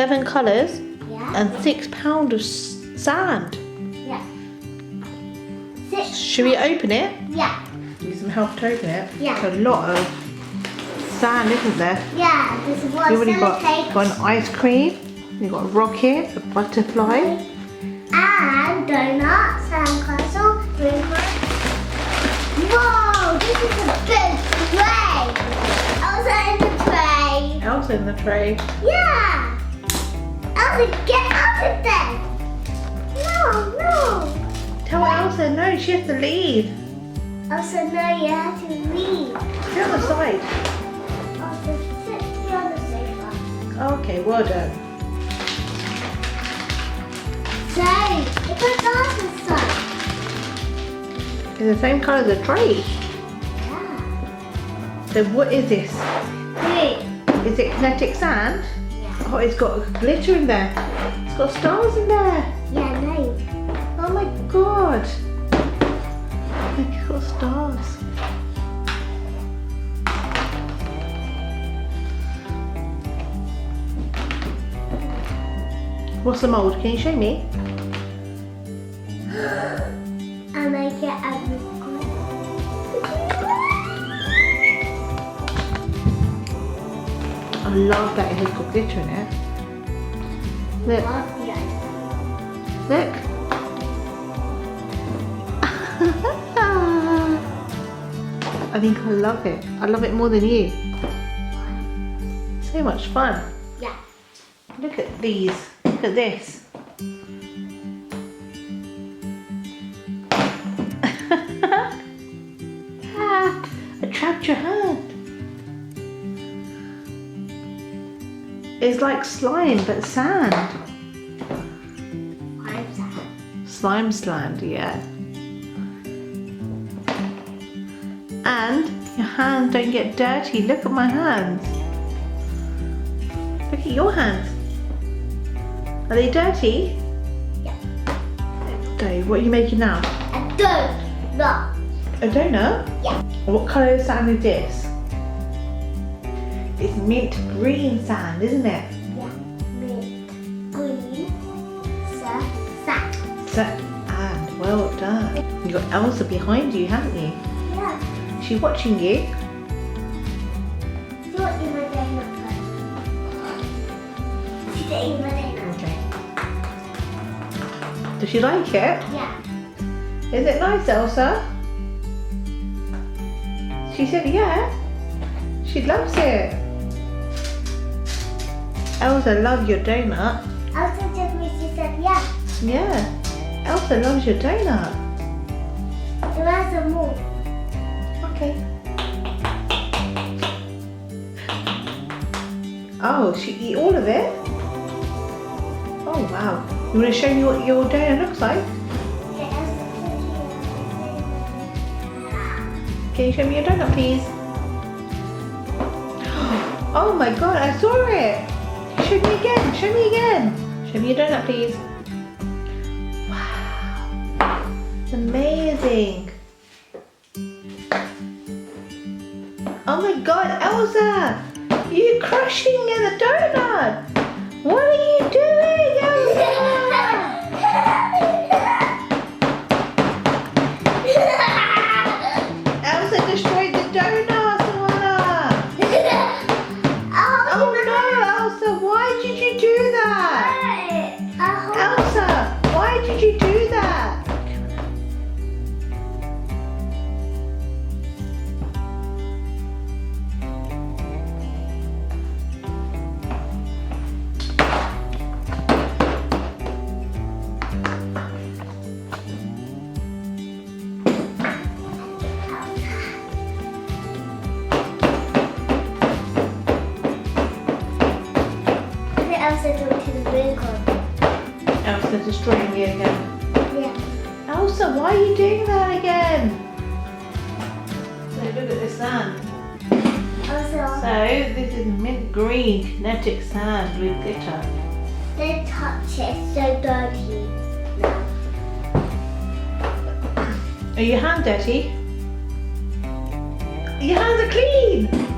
7 colours Yeah. and 6 pounds of sand. Yeah. 6. Should we open it? Yeah. Need some help to open it? Yeah. There's a lot of sand, isn't there? Yeah. There's one You already got sellotape an ice cream. You got a rocket, a butterfly. and donuts, sandcastle, green. Whoa! This is a big tray. Elsa in the tray. Elsa in the tray. Yeah. Elsa, get out of there. No, no. Tell Elsa no, she has to leave. Elsa, no, you have to leave. Get on the side. Elsa, sit here on the sofa. Okay, well done. So, look at Elsa's side. It's the same colour as the tray. Yeah. So what is this? Green. Is it kinetic sand? Yeah. Oh, it's got glitter in there. It's got stars in there. Yeah, no. Oh my god. Look, it's got stars. What's the mould? Can you show me? And I get a I love that it has got glitter in it. Look, look. I think I love it. I love it more than you. So much fun. Yeah. Look at these. Look at this. Ah, I trapped your hand. It's like slime but sand. Slime sand, yeah. And your hands don't get dirty. Look at my hands. Look at your hands. Are they dirty? Yeah. Dave, what are you making now? A donut. A donut? Yeah. What colour sand is this? It's mint green sand, isn't it? Yeah. Mint green sand. And well done. You got Elsa behind you, haven't you? Yeah. She's watching you. See what in my donut first. See the in my donut. Okay. Does she like it? Yeah. Is it nice, Elsa? She said yeah. She loves it. Elsa loves your donut. Elsa told me, she said yeah. Yeah. Elsa loves your donut. There are some more. Okay. Oh, she eat all of it? Oh wow. You want to show me what your donut looks like? Okay, Elsa, Can you show me your donut, please? Oh my god, I saw it! Show me again, show me again. Show me your donut, please. Wow. It's amazing. Oh my god, Elsa! You're crushing the donut! What are you doing, Elsa? Elsa destroyed the donut, Savannah! Oh no, Elsa, why did you do that? Elsa, why did you do that? Elsa do it to the green card. Elsa destroying me again. Yeah. Elsa, why are you doing that again? So look at this sand. Also, So this is mint green kinetic sand with glitter. don't touch it, it's so dirty. Are your hands dirty? Your hands are clean!